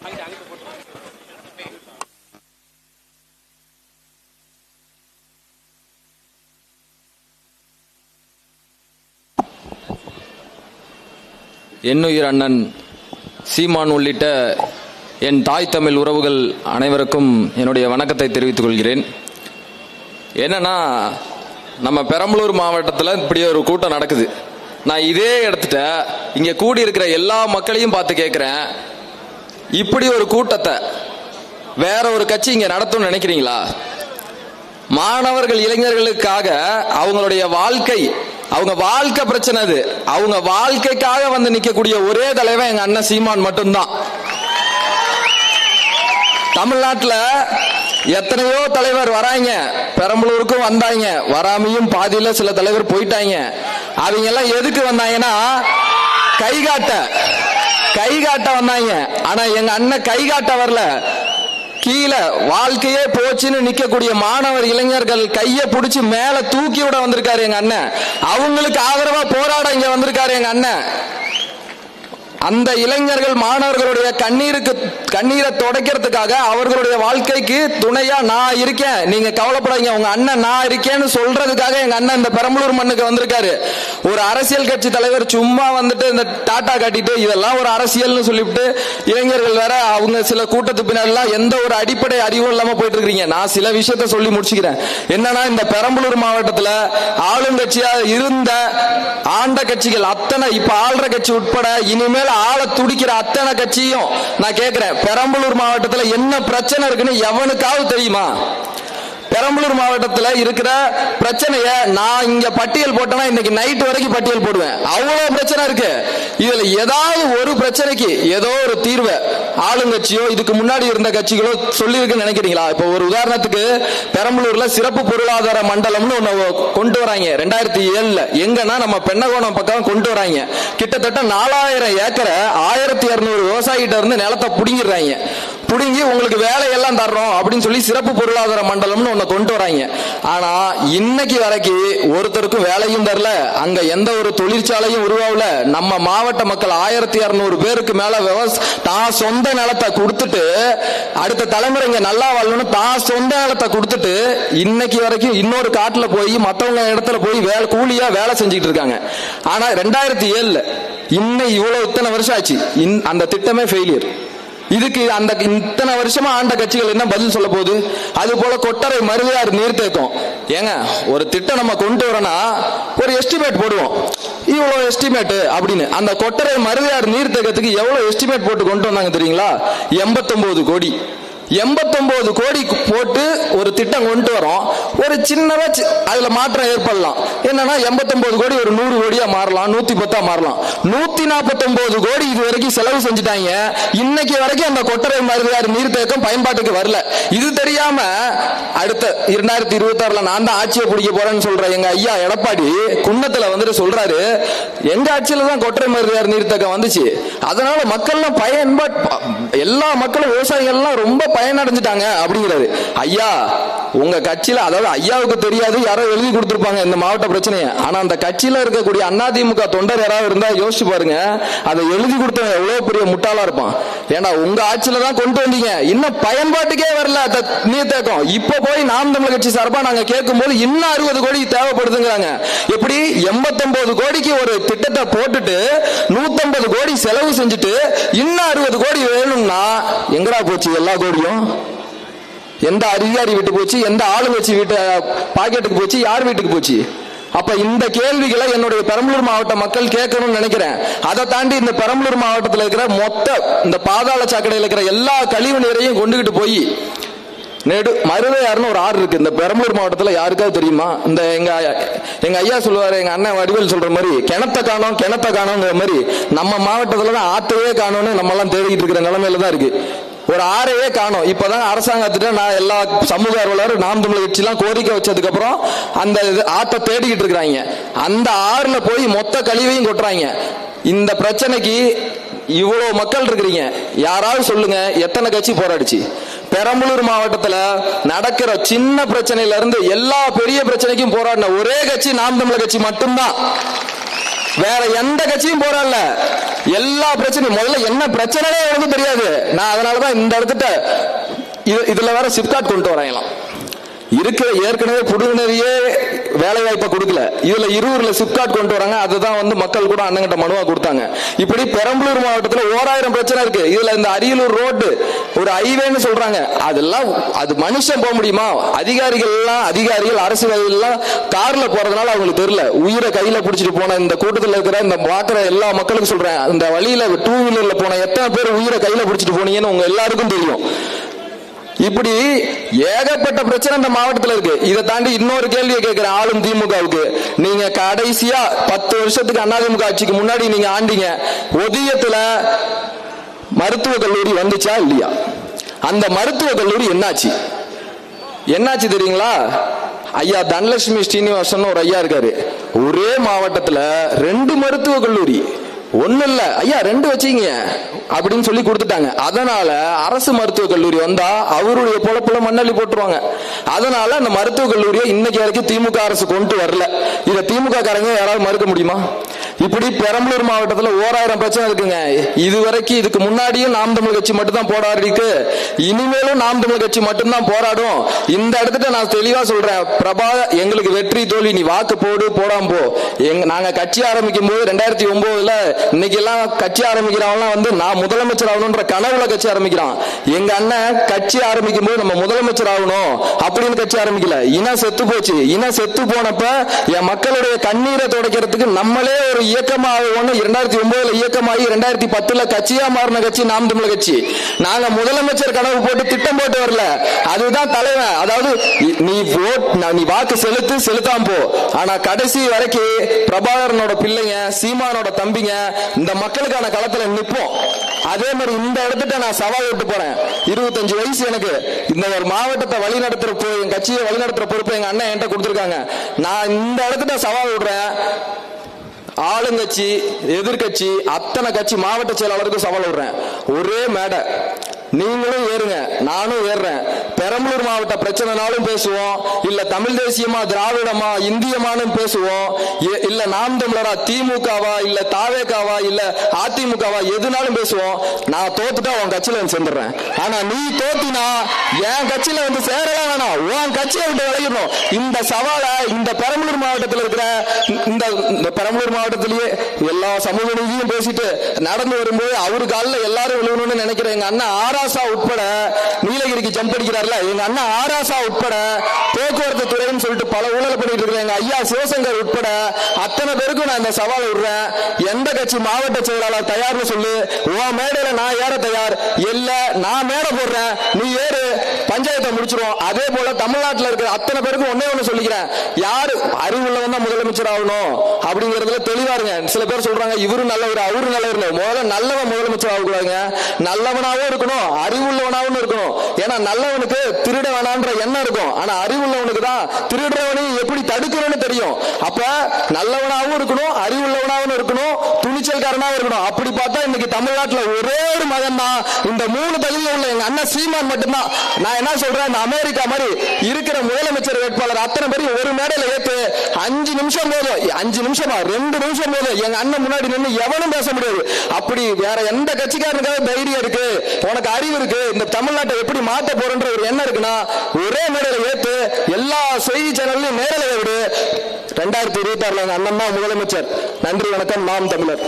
என்னுயிர் அண்ணன் சீமான் உள்ளிட்ட என் தாய் தமிழ் உறவுகள் அனைவருக்கும் என்னுடைய வணக்கத்தை தெரிவித்துக் கொள்கிறேன். என்னன்னா, நம்ம பெரம்பலூர் மாவட்டத்தில் இப்படி ஒரு கூட்டம் நடக்குது. நான் இதே இடத்துல இங்கே கூடியிருக்கிற எல்லா மக்களையும் பார்த்து கேட்குறேன், இப்படி ஒரு கூட்டத்தை வேற ஒரு கட்சி இங்கே நடத்தும்னு நினைக்கிறீங்களா? மாணவர்கள் இளைஞர்களுக்காக அவங்களுடைய அவங்க வாழ்க்கை பிரச்சனை, அது அவங்க வாழ்க்கைக்காக வந்து நிற்கக்கூடிய ஒரே தலைவன் எங்க அண்ணன் சீமான் மட்டும்தான். தமிழ்நாட்டில் எத்தனையோ தலைவர் வராங்க, பெரம்பலூருக்கும் வந்தாங்க, வராமையும் பாதியில சில தலைவர் போயிட்டாங்க. அவங்க எல்லாம் எதுக்கு வந்தாங்கன்னா கைகாட்ட வந்தாங்க. ஆனா எங்க அண்ணன் கைகாட்ட வரல, கீழே வாழ்க்கையே போச்சுன்னு நிக்கக்கூடிய மாணவர் இளைஞர்கள் கைய பிடிச்சு மேல தூக்கி விட வந்திருக்காரு எங்க அண்ணன். அவங்களுக்கு ஆதரவா போராட இங்க வந்திருக்காரு எங்க அண்ணன். அந்த இளைஞர்கள் மாணவர்களுடைய கண்ணீரை துடைக்கிறதுக்காக அவர்களுடைய வாழ்க்கைக்கு துணையா நான் இருக்கேன், நீங்க கவலைப்படாதீங்க, உங்க அண்ணன் நான் இருக்கேன்னு சொல்றதுக்காக எங்க அண்ணன் இந்த பெரம்பலூர் மண்ணுக்கு வந்திருக்காரு. ஒரு அரசியல் கட்சி தலைவர் சும்மா வந்துட்டு இந்த டாட்டா காட்டிட்டு இதெல்லாம் ஒரு அரசியல்னு சொல்லிவிட்டு இளைஞர்கள் வேற அவங்க சில கூட்டத்து பின்னாடிலாம் எந்த ஒரு அடிப்படை அறிவும் இல்லாம போயிட்டு இருக்கீங்க. நான் சில விஷயத்த சொல்லி முடிச்சுக்கிறேன். என்னன்னா, இந்த பெரம்பலூர் மாவட்டத்தில் ஆளுங்கட்சியா இருந்த ஆண்ட கட்சிகள் அத்தனை, இப்ப ஆள்ற கட்சி உட்பட இனிமேல் ஆள துடிக்கிற அத்தனை கட்சியும் நான் கேட்கிறேன், பெரம்பலூர் மாவட்டத்தில் என்ன பிரச்சனை இருக்குன்னு எவனுக்காவது தெரியுமா? பெரம்பலூர் மாவட்டத்தில் இருக்கிற பிரச்சனைய நான் இங்க பட்டியல் போட்டேன்னா இன்னைக்கு நைட் வரைக்கும் பட்டியல் போடுவேன். அவ்வளவு பிரச்சனை இருக்கு. இதுல ஏதாவது ஒரு பிரச்சனைக்கு ஏதோ ஒரு தீர்வை ஆளுங்கட்சியோ இதுக்கு முன்னாடி இருந்த கட்சிகளோ சொல்லியிருக்குன்னு நினைக்கிறீங்களா? இப்போ ஒரு உதாரணத்துக்கு, பெரம்பலூர்ல சிறப்பு பொருளாதார மண்டலம்னு ஒண்ணு கொண்டு வராங்க 2007. எங்கன்னா நம்ம பெண்ணகோணம் பக்கம் கொண்டு வராங்க. கிட்டத்தட்ட 4000 ஏக்கரை 1200 விவசாயிகிட்ட இருந்து நிலத்தை புடுங்கிடுறாங்க. புடுங்கி உங்களுக்கு வேலையெல்லாம் தர்றோம் அப்படின்னு சொல்லி சிறப்பு பொருளாதார மண்டலம்னு ஒண்ணு கொண்டு வராங்க. ஆனா இன்னைக்கு வரைக்கும் ஒருத்தருக்கும் வேலையும் தரல, அங்க எந்த ஒரு தொழிற்சாலையும் உருவாகல. நம்ம மாவட்ட மக்கள் 1200 பேருக்கு மேல தான் சொந்த நிலத்தை கொடுத்துட்டு, அடுத்த தலைமுறைங்க நல்லா வாழணும்னு தான் சொந்த நிலத்தை கொடுத்துட்டு இன்னைக்கு வரைக்கும் இன்னொரு காட்டுல போய் மற்றவங்க இடத்துல போய் கூலியா வேலை செஞ்சுட்டு இருக்காங்க. ஆனா 2007 இன்னும் இத்தனை வருஷம் ஆச்சு, அந்த திட்டமே ஃபெயிலியர். இதுக்கு அந்த இத்தனை வருஷமா ஆண்ட கட்சிகள் என்ன பதில் சொல்ல போகுது? அது போல கொட்டரை மருதையார் நீர்த்தேக்கம், ஏங்க ஒரு திட்டம் நம்ம கொண்டு வரோம்னா ஒரு எஸ்டிமேட் போடுவோம், இவ்வளவு எஸ்டிமேட் அப்படின்னு. அந்த கொட்டரை மருதையார் நீர்த்தேக்கத்துக்கு எவ்வளவு எஸ்டிமேட் போட்டு கொண்டு வந்தாங்க தெரியுங்களா? 89 கோடி. 89 கோடி போட்டு ஒரு திட்டம் கொண்டு வரோம். ஒரு சின்னதா அதுல மாற்றம் ஏற்படலாம். என்னன்னா 89 கோடி ஒரு 100 கோடியா மாறலாம், 110 மாறலாம். 149 கோடி இது வரைக்கும் செலவு செஞ்சுட்டாங்க. இன்னைக்கு வரைக்கும் அந்த கொட்டரை மருதையார் நீர்த்தேக்கம் பயன்பாட்டுக்கு வரல. இது தெரியாம அடுத்த 2026 நான் தான் ஆட்சியை பிடிக்க போறேன்னு சொல்ற எங்க ஐயா எடப்பாடி குன்னத்துல வந்துட்டு சொல்றாரு, எங்க ஆட்சியில தான் கொட்டரை மருதையார் நீர்த்தேக்கம் வந்துச்சு, அதனால மக்கள்லாம் எல்லா மக்களும் விவசாயிகள்லாம் ரொம்ப பயனடைஞ்சிட்டாங்க அப்படிங்கிறாரு. ஐயா, உங்க கட்சியில, அதாவது ஐயாவுக்கு தெரியாது, யாரோ எழுதி கொடுத்திருப்பாங்க இந்த மாவட்ட பிரச்சனையை. ஆனா அந்த கட்சியில இருக்கக்கூடிய அதிமுக தொண்டர் யாராவது இருந்தா யோசிச்சு பாருங்க, அதை எழுதி கொடுத்தவங்க எவ்வளவு பெரிய முட்டாளா இருப்பான். ஏன்னா உங்க ஆட்சியில தான் கொண்டு வந்தீங்க, இன்னும் பயன்பாட்டுக்கே வரல நீர்த்தேக்கம். இப்ப போய் நாம் தமிழர் கட்சி சார்பா நாங்க கேட்கும் போது இன்னும் 60 கோடி தேவைப்படுதுங்கிறாங்க. எப்படி 89 கோடிக்கு ஒரு திட்டத்தை போட்டுட்டு 150 கோடி செலவு செஞ்சுட்டு இன்னும் 60 கோடி வேணும்னா எங்கடா போச்சு எல்லா கோடியும்? எந்த அதிகாரி வீட்டு போச்சு? எந்த ஆளுங்கட்சி வீட்டு பாக்கெட்டுக்கு போச்சு? யார் வீட்டுக்கு போச்சு? அப்ப இந்த கேள்விகளை என்னுடைய பெரம்பலூர் மாவட்ட மக்கள் கேட்கணும்னு நினைக்கிறேன். அதை தாண்டி இந்த பெரம்பலூர் மாவட்டத்தில் இருக்கிற இந்த பாதாள சாக்கடையில் இருக்கிற எல்லா கழிவு நீரையும் கொண்டுகிட்டு போய் மருதையார்னு ஒரு ஆறு இருக்கு இந்த பெரம்பலூர் மாவட்டத்தில், யாருக்காவது தெரியுமா? இந்த எங்க ஐயா சொல்லுவாரு, எங்க அண்ணன் வடிவேல் சொல்ற மாதிரி கிணத்த காணோங்கிற மாதிரி நம்ம மாவட்டத்துல தான் ஆத்தையே காணோன்னு நம்ம எல்லாம் தேடிக்கிட்டு இருக்கிற நிலைமையில தான் இருக்கு. ஒரு ஆறையே காணும். இப்பதான் அரசாங்கத்திட்ட நான் எல்லா சமூக ஆர்வலர் நாம் தமிழர் கட்சி எல்லாம் கோரிக்கை வச்சதுக்கு அப்புறம் அந்த ஆற்றை தேடிக்கிட்டு இருக்கிறாங்க. அந்த ஆறுல போய் மொத்த கழிவையும் கொட்டுறாங்க. இந்த பிரச்சனைக்கு இவ்வளவு மக்கள் இருக்கிறீங்க, யாராவது சொல்லுங்க எத்தனை கட்சி போராடிச்சு? பெரம்பலூர் மாவட்டத்தில் நடக்கிற சின்ன பிரச்சனையில இருந்து எல்லா பெரிய பிரச்சனைக்கும் போராடின ஒரே கட்சி நாம் தமிழர் கட்சி மட்டும்தான். வேற எந்த கட்சியும் போராடல. எல்லா பிரச்சனையும் முதல்ல என்ன பிரச்சனையே எனக்கு தெரியாது. நான் அதனாலதான் இந்த இடத்துல இதுல வேற சிப்காட் கொண்டு வரையலாம். இருக்கிற ஏற்கனவே புடுங்கினதையே வேலை வாய்ப்பை கொடுக்கல, இதுல 20 சிப்காட் கொண்டு வராங்க. அதுதான் வந்து மக்கள் கூட அண்ணங்கிட்ட மனுவா கொடுத்தாங்க. இப்படி பெரம்பலூர் மாவட்டத்தில் 1000 பிரச்சனை இருக்கு. இதுல இந்த அரியலூர் ரோடு ஒரு ஹைவேன்னு சொல்றாங்க. அதெல்லாம் அது மனுஷன் போக முடியுமா? அதிகாரிகள் அரசியல் எல்லாம் கார்ல போறதுனால அவங்களுக்கு தெரியல. உயிரை கையில பிடிச்சிட்டு போன இந்த கூட்டத்தில் இருக்கிற இந்த பாக்குற எல்லா மக்களுக்கும் சொல்றேன், இந்த வழியில 2 வீலர்ல போன எத்தனை பேர் உயிரை கையில பிடிச்சிட்டு போனீங்கன்னு உங்க எல்லாருக்கும் தெரியும். இப்படி ஏகப்பட்ட பிரச்சனை இந்த மாவட்டத்தில் இருக்கு. இதை தாண்டி இன்னொரு கேள்வியை கேட்கிறேன் ஆளும் திமுகவுக்கு. நீங்க கடைசியா 10 வருஷத்துக்கு அதிமுக ஆட்சிக்கு முன்னாடி நீங்க ஆண்டீங்க. ஒதியத்துல மருத்துவக் கல்லூரி வந்துச்சா இல்லையா? அந்த மருத்துவக் கல்லூரி என்னாச்சு தெரியுங்களா? ஐயா தனலட்சுமி ஸ்ரீனிவாசன் ஒரு ஐயா இருக்காரு. ஒரே மாவட்டத்துல 2 மருத்துவக் கல்லூரி, ஒண்ணு இல்ல ஐயா 2 வச்சீங்க அப்படின்னு சொல்லி கொடுத்துட்டாங்க. அதனால அரசு மருத்துவக் கல்லூரி வந்தா அவருடைய பொழப்புல மண்ணள்ளி போட்டுருவாங்க. அதனால அந்த மருத்துவக் கல்லூரியை இன்னைக்கு வரைக்கும் திமுக அரசு கொண்டு வரல. இதை திமுக காரங்க யாராவது மறுக்க முடியுமா? இப்படி பெரம்பலூர் மாவட்டத்தில் 1000 பிரச்சனை இருக்குங்க. இதுவரைக்கும் இதுக்கு முன்னாடியும் நாம் தமிழ் கட்சி மட்டும் தான் போராடி இருக்கு, இனிமேலும் நாம் தமிழ் கட்சி மட்டும்தான் போராடும். இந்த இடத்துல நான் தெளிவா சொல்றேன், பிரபா எங்களுக்கு வெற்றி தோல்வி, நீ வாக்கு போடு போடாம போ. நாங்க கட்சி ஆரம்பிக்கும் போது 2009ல இன்னைக்கு எல்லாம் கட்சி ஆரம்பிக்கிறவங்க வந்து நான் முதலமைச்சர் ஆகணும்ன்ற கனவுல கட்சி ஆரம்பிக்கிறான். எங்க அண்ணன் கட்சி ஆரம்பிக்கும் போது நம்ம முதலமைச்சர் ஆகணும் அப்படின்னு கட்சி ஆரம்பிக்கல. இனம் செத்து போச்சு. இனம் செத்து போனப்ப என் மக்களுடைய கண்ணீரை துடைக்கிறதுக்கு நம்மளே ஒரு இயக்கமாக 2009ல இயக்கமாகி 2010ல கட்சியா மாறின கட்சி நாம் தமிழர் கட்சி. நாங்க முதலமைச்சர் கனவு போட்டு திட்டம் போட்டு வரல. அதுதான் தலைவன். அதாவது நீ வாக்கு செலுத்தாம போ, ஆனா கடைசி வரைக்கும் பிரபாகரனோட பிள்ளைங்க, சீமானோட தம்பிங்க இந்த மக்களுக்கான களத்துல நிற்போம். அதே மாதிரி இந்த இடத்துல நான் சவால் விட்டு போறேன். 25 வயசு எனக்கு. இந்த ஒரு மாவட்டத்தை வழிநடத்துற என் கட்சியை வழிநடத்துற பொறுப்பு எங்க அண்ணன் என்கிட்ட கொடுத்திருக்காங்க. நான் இந்த இடத்துல சவால் விடுறேன். ஆளுங்கட்சி எதிர்கட்சி அத்தனை கட்சி மாவட்ட செயலாளருக்கு சவால் விடுறேன். ஒரே மேடை, நீங்களும் ஏறுங்க, நானும் ஏறுறேன். பெரம்பலூர் மாவட்ட பிரச்சனைனாலும் பேசுவோம், இல்ல தமிழ் தேசியமா திராவிடமா இந்தியமானும் பேசுவோம், இல்ல நாம் தமிழரா திமுகவா இல்ல தாவேகாவா இல்ல அதிமுகவா எதுனாலும் பேசுவோம். நான் தோத்துட்டா உன் கட்சியில வந்து சேர்ந்துடுறேன். ஆனா நீ தோத்தினா என் கட்சியில வந்து சேரலாம் வேணாம், உன் கட்சியை விட்டு விளையிடணும். இந்த சவாலை இந்த பெரம்பலூர் மாவட்டத்தில் இருக்கிற இந்த பெரம்பலூர் மாவட்டத்திலேயே எல்லா சமூக நீதியும் பேசிட்டு நடந்து வரும்போது அவரு காலில் எல்லாரும் விழுவணும்னு நினைக்கிறேன். எங்க அண்ணன் ஆராசா உட்பட நீலகிரிக்கு ஜம்ப் அடிக்கிறார்ல, எங்க அண்ணன் ஆராசா உட்பட போக்குவரத்து துறைன்னு சொல்லிட்டு பல ஊழல் பண்ணிட்டு இருக்கிற எங்க ஐயா சிவசங்கர் உட்பட அத்தனை பேருக்கும் நான் இந்த சவால் விடுறேன். எந்த கட்சி மாவட்ட செயலாளர் தயார்னு சொல்லு, உன் மேடையில நான் ஏற தயார். இல்ல நான் மேடை போடுறேன், நீ ஏறு, பஞ்சாயத்தை முடிச்சிருவோம். அதே போல தமிழ்நாட்டில் இருக்கிற அத்தனை பேருக்கும் ஒண்ணு சொல்லிக்கிறேன், யாரு அறிவுள்ளவன் தான் முதலமைச்சர் ஆகணும் அப்படிங்கறதுல தெளிவா இருங்க. சில பேர் சொல்றாங்க இவரு நல்லவர் அவரு நல்லவர். முதல்ல நல்லவன் முதலமைச்சர் ஆகக்கூடாதுங்க, நல்லவனாவும் இருக்கணும் அறிவுள்ளவனாவும் இருக்கணும். ஏன்னா நல்லவனுக்கு திருட வேணான்ற எண்ணம் இருக்கும், ஆனா அறிவுள்ளவனுக்கு தான் திருடுறவனையும் எப்படி தடுக்கணும்னு தெரியும். அப்ப நல்லவனாவும் இருக்கணும், அறிவுள்ளவனாவும் இருக்கணும், துணிச்சல்காரனாவும் இருக்கணும். அப்படி பார்த்தா இன்னைக்கு தமிழ்நாட்டில் ஒரே ஒரு மகன் தான் இந்த 3 தகுதியில் உள்ள எங்க அண்ணன் சீமான் மட்டும்தான். நான் என்ன சொல்றேன், இந்த அமெரிக்கா மாதிரி இருக்கிற முதலமைச்சர் வேட்பாளர் அத்தனை பேரும் ஒரு மேடையில ஏத்து 5 நிமிஷம் போதும், 5 நிமிஷமா 2 நிமிஷம் போதும் எங்க அண்ணன் முன்னாடி நின்று எவனும் பேச முடியாது. அப்படி வேற எந்த கட்சிக்காரனுக்காக தைரியம் இருக்கு, உனக்கு அறிவு இருக்கு, இந்த தமிழ்நாட்டை எப்படி மாத்த போறன்ற ஒரு எண்ணம் இருக்குன்னா ஒரே மேடையில ஏத்து எல்லா செய்தி சேனல்லையும் நேரலை விடு. 2026 அண்ணன் தான் முதலமைச்சர். நன்றி, வணக்கம். நாம் தமிழர்.